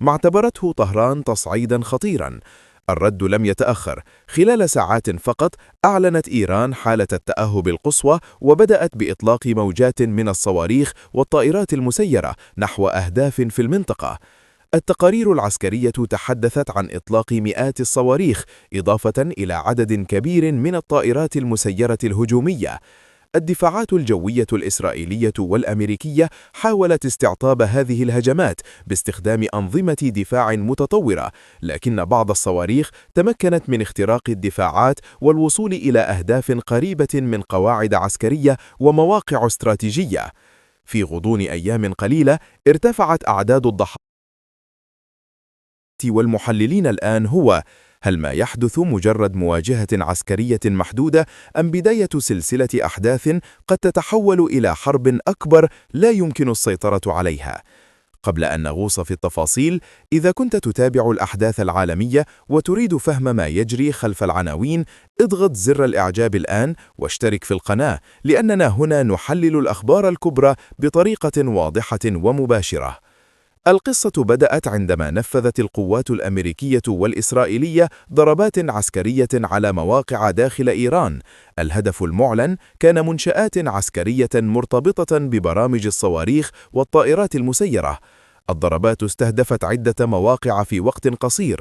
ما اعتبرته طهران تصعيدا خطيرا. الرد لم يتأخر. خلال ساعات فقط أعلنت إيران حالة التأهب القصوى وبدأت بإطلاق موجات من الصواريخ والطائرات المسيرة نحو أهداف في المنطقة. التقارير العسكرية تحدثت عن إطلاق مئات الصواريخ إضافة إلى عدد كبير من الطائرات المسيرة الهجومية. الدفاعات الجوية الإسرائيلية والأمريكية حاولت استعطاب هذه الهجمات باستخدام أنظمة دفاع متطورة، لكن بعض الصواريخ تمكنت من اختراق الدفاعات والوصول إلى أهداف قريبة من قواعد عسكرية ومواقع استراتيجية. في غضون أيام قليلة ارتفعت أعداد الضحايا، والمحللين الآن هو: هل ما يحدث مجرد مواجهة عسكرية محدودة أم بداية سلسلة أحداث قد تتحول إلى حرب أكبر لا يمكن السيطرة عليها؟ قبل أن نغوص في التفاصيل، إذا كنت تتابع الأحداث العالمية وتريد فهم ما يجري خلف العناوين، اضغط زر الإعجاب الآن واشترك في القناة، لأننا هنا نحلل الأخبار الكبرى بطريقة واضحة ومباشرة. القصة بدأت عندما نفذت القوات الأمريكية والإسرائيلية ضربات عسكرية على مواقع داخل إيران. الهدف المعلن كان منشآت عسكرية مرتبطة ببرامج الصواريخ والطائرات المسيرة. الضربات استهدفت عدة مواقع في وقت قصير،